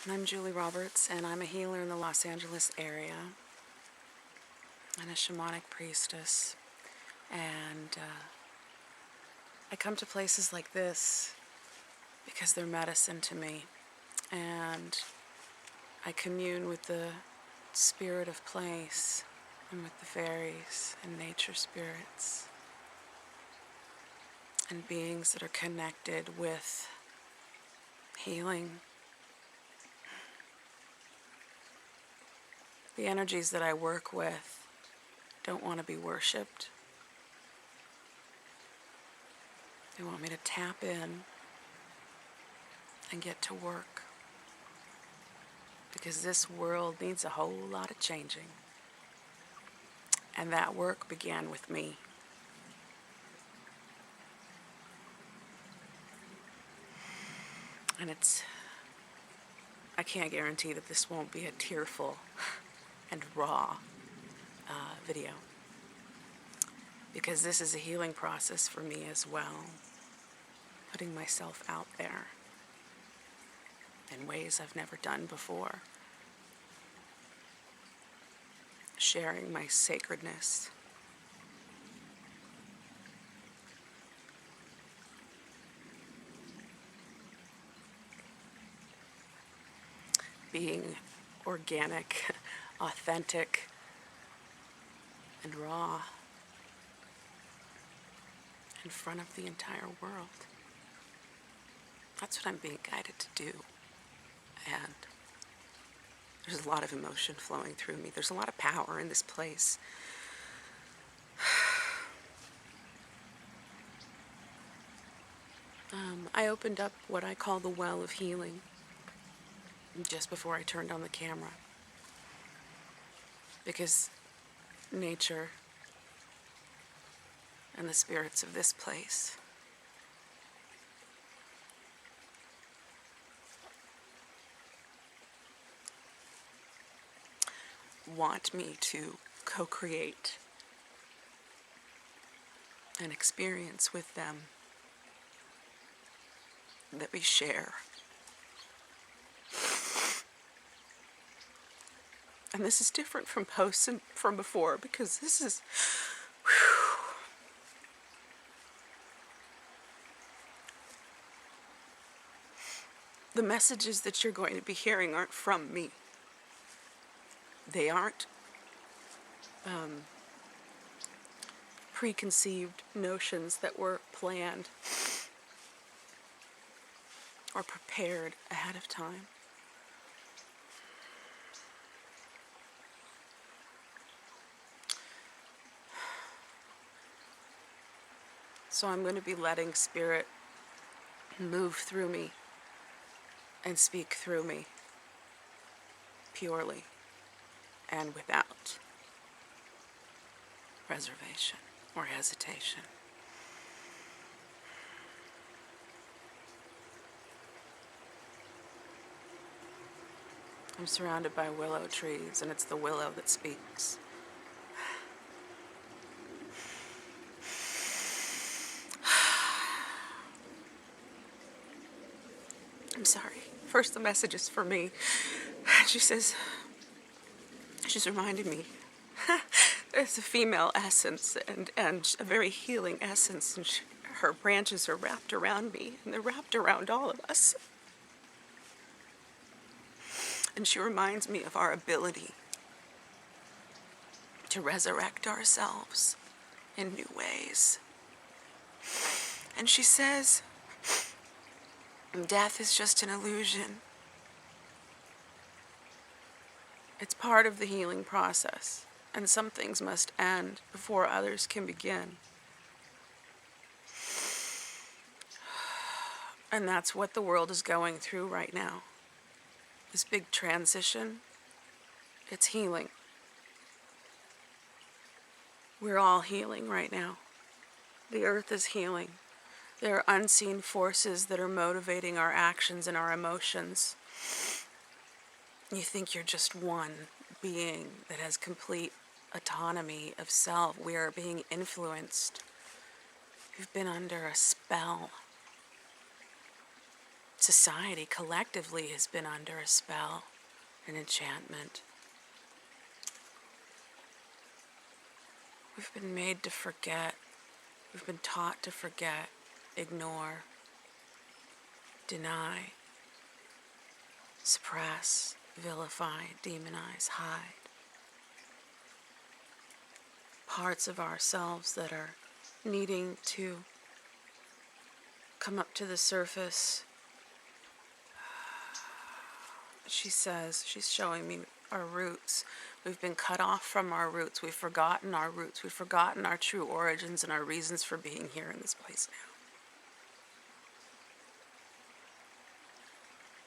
I'm Julie Roberts, and I'm a healer in the Los Angeles area and a shamanic priestess. And I come to places like this because they're medicine to me. And I commune with the spirit of place and with the fairies and nature spirits and beings that are connected with healing. The energies that I work with don't want to be worshipped. They want me to tap in and get to work. Because this world needs a whole lot of changing. And that work began with me. And I can't guarantee that this won't be a tearful and raw video. Because this is a healing process for me as well. Putting myself out there in ways I've never done before. Sharing my sacredness. Being organic, authentic, and raw in front of the entire world. That's what I'm being guided to do. And there's a lot of emotion flowing through me. There's a lot of power in this place. I opened up what I call the well of healing just before I turned on the camera. Because nature and the spirits of this place want me to co-create an experience with them that we share. And this is different from posts and from before, because this is the messages that you're going to be hearing aren't from me. They aren't preconceived notions that were planned or prepared ahead of time. So I'm going to be letting Spirit move through me and speak through me purely and without reservation or hesitation. I'm surrounded by willow trees, and it's the willow that speaks. I'm sorry. First, the message is for me. She says, she's reminding me, it's a female essence and a very healing essence, and her branches are wrapped around me, and they're wrapped around all of us. And she reminds me of our ability to resurrect ourselves in new ways. And she says, death is just an illusion. It's part of the healing process, and some things must end before others can begin. And that's what the world is going through right now. This big transition, it's healing. We're all healing right now. The earth is healing. There are unseen forces that are motivating our actions and our emotions. You think you're just one being that has complete autonomy of self. We are being influenced. We've been under a spell. society collectively has been under a spell, an enchantment. We've been made to forget. We've been taught to forget, ignore, deny, suppress, vilify, demonize, hide. Parts of ourselves that are needing to come up to the surface. She says, she's showing me our roots. We've been cut off from our roots. We've forgotten our roots. We've forgotten our true origins and our reasons for being here in this place now.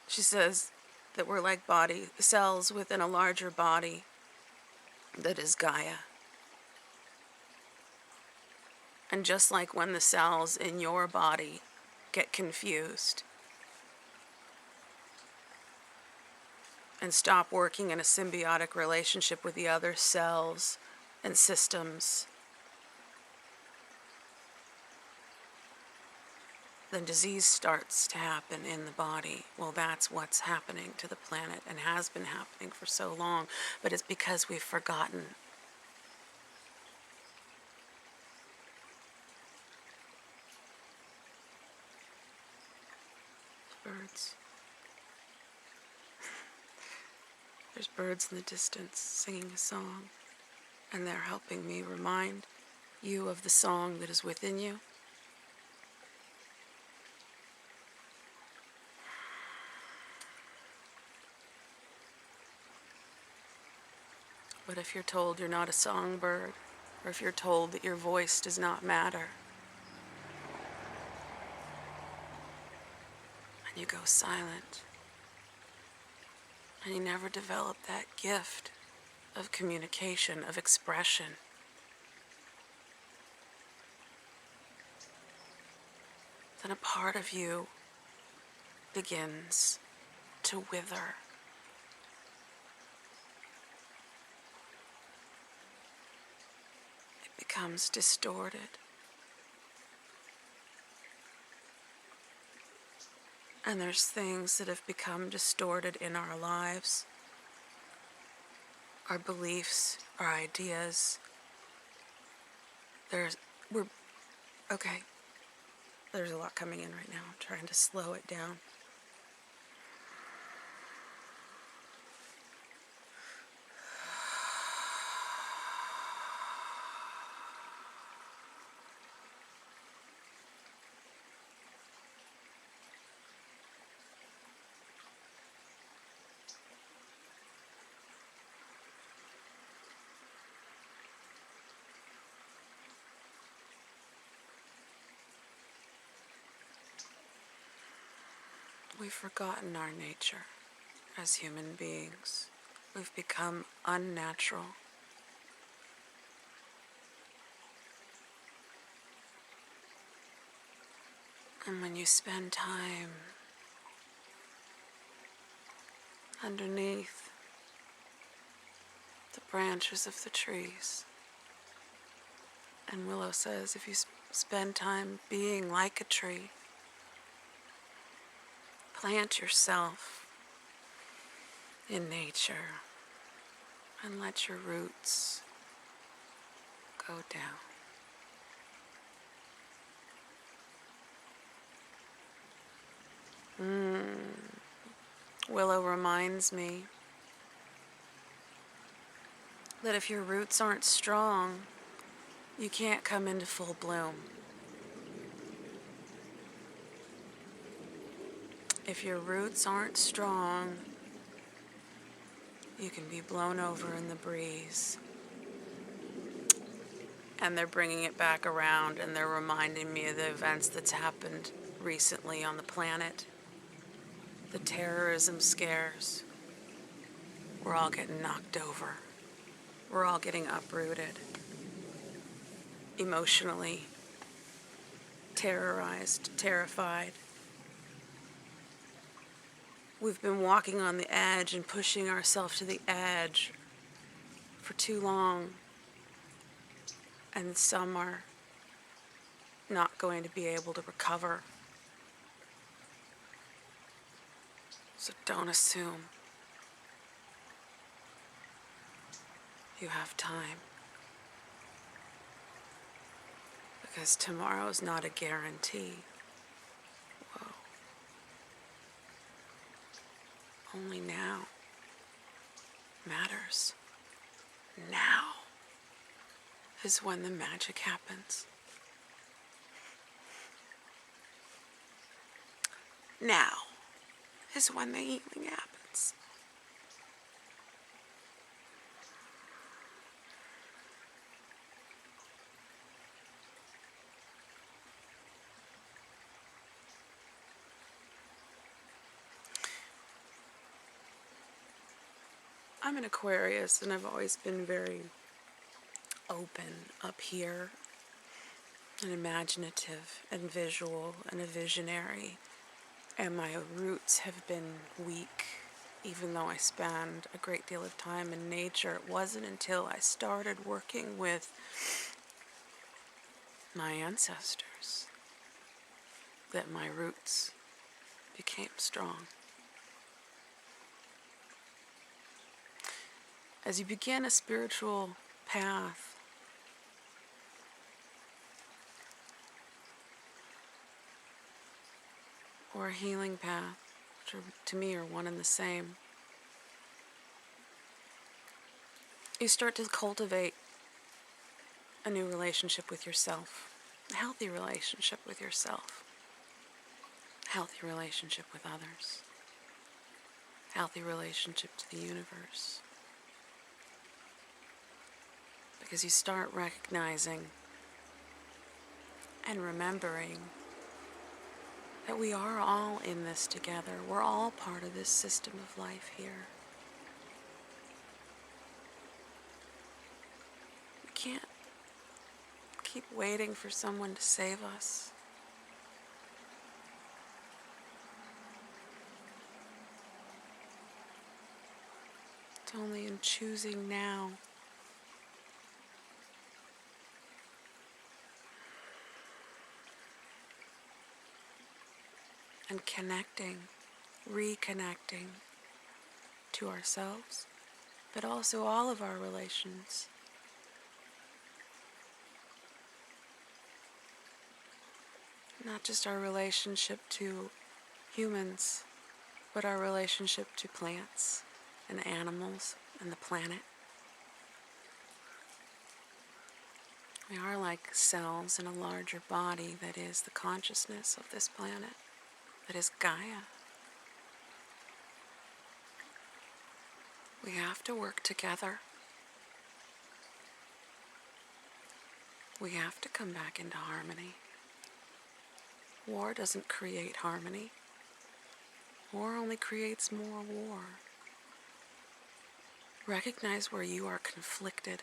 She says that we're like body cells within a larger body that is Gaia. And just like when the cells in your body get confused and stop working in a symbiotic relationship with the other cells and systems, then disease starts to happen in the body. Well, that's what's happening to the planet and has been happening for so long, but it's because we've forgotten. Birds. There's birds in the distance singing a song, and they're helping me remind you of the song that is within you. But if you're told you're not a songbird, or if you're told that your voice does not matter, and you go silent, and you never develop that gift of communication, of expression, then a part of you begins to wither. It becomes distorted. And there's things that have become distorted in our lives, our beliefs, our ideas. There's a lot coming in right now. I'm trying to slow it down. We've forgotten our nature as human beings. We've become unnatural. And when you spend time underneath the branches of the trees, and Willow says if you spend time being like a tree, plant yourself in nature and let your roots go down. Willow reminds me that if your roots aren't strong, you can't come into full bloom. If your roots aren't strong, you can be blown over in the breeze. And they're bringing it back around, and they're reminding me of the events that's happened recently on the planet. The terrorism scares. We're all getting knocked over. We're all getting uprooted. Emotionally terrorized, terrified. We've been walking on the edge and pushing ourselves to the edge for too long. And some are not going to be able to recover. So don't assume you have time, because tomorrow's not a guarantee. Whoa. Only now matters. Now is when the magic happens. Now is when the healing happens. I'm an Aquarius, and I've always been very open up here, and imaginative and visual and a visionary. And my roots have been weak, even though I spend a great deal of time in nature. It wasn't until I started working with my ancestors that my roots became strong. As you begin a spiritual path, or a healing path, which to me are one and the same, you start to cultivate a new relationship with yourself, a healthy relationship with yourself, a healthy relationship with others, a healthy relationship to the universe. Because you start recognizing and remembering that we are all in this together. We're all part of this system of life here. We can't keep waiting for someone to save us. It's only in choosing now and connecting, reconnecting to ourselves, but also all of our relations. Not just our relationship to humans, but our relationship to plants and animals and the planet. We are like cells in a larger body that is the consciousness of this planet, that is Gaia. We have to work together. We have to come back into harmony. War doesn't create harmony. War only creates more war. Recognize where you are conflicted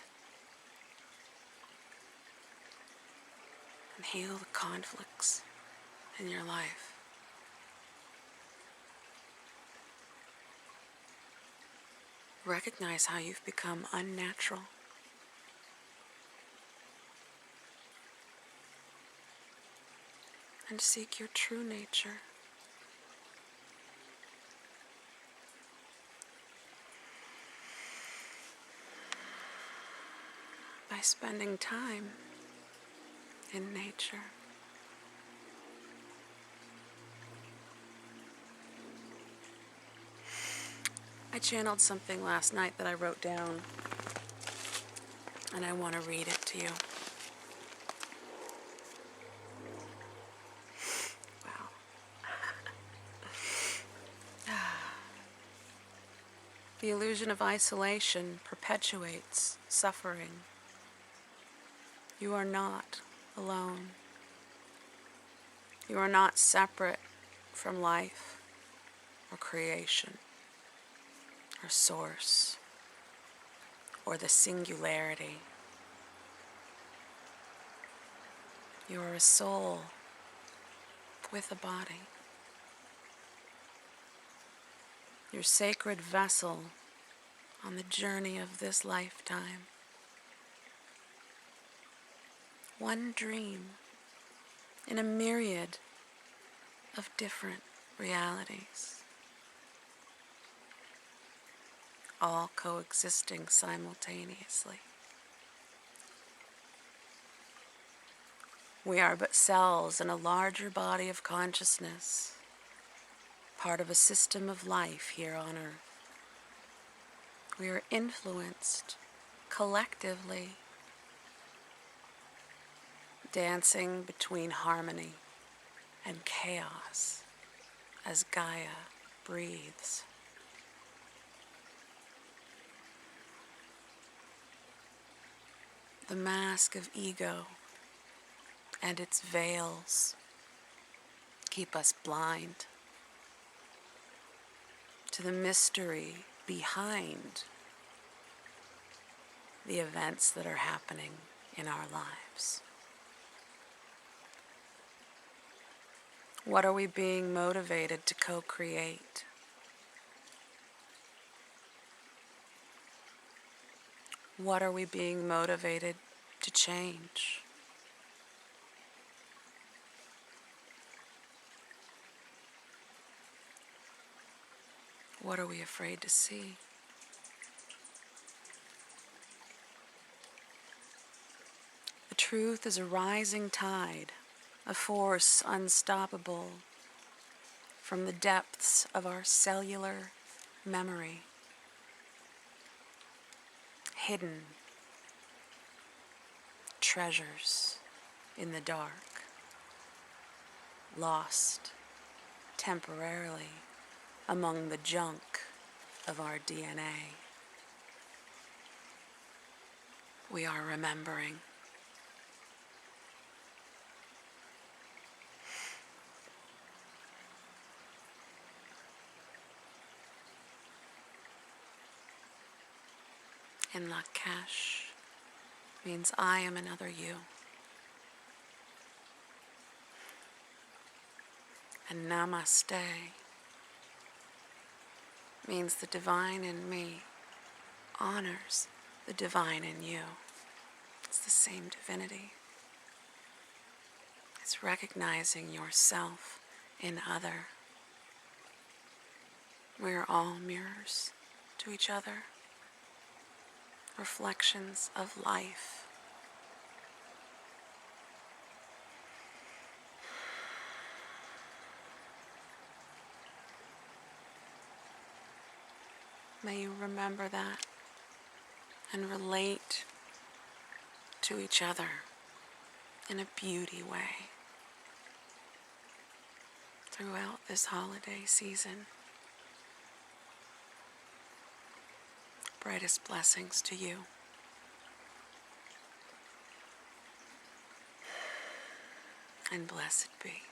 and heal the conflicts in your life. Recognize how you've become unnatural. And seek your true nature. By spending time in nature. I channeled something last night that I wrote down, and I want to read it to you. Wow. The illusion of isolation perpetuates suffering. You are not alone. You are not separate from life or creation or source or the singularity. You are a soul with a body. Your sacred vessel on the journey of this lifetime. One dream in a myriad of different realities. all coexisting simultaneously. We are but cells in a larger body of consciousness, part of a system of life here on earth. We are influenced collectively, dancing between harmony and chaos as Gaia breathes. The mask of ego and its veils keep us blind to the mystery behind the events that are happening in our lives. What are we being motivated to co-create? What are we being motivated to change? What are we afraid to see? The truth is a rising tide, a force unstoppable from the depths of our cellular memory, hidden treasures in the dark, lost temporarily among the junk of our DNA. We are remembering. In Lakesh means I am another you. And Namaste means the divine in me honors the divine in you. It's the same divinity. It's recognizing yourself in other. We're all mirrors to each other, reflections of life. May you remember that and relate to each other in a beauty way throughout this holiday season. Brightest blessings to you. And blessed be.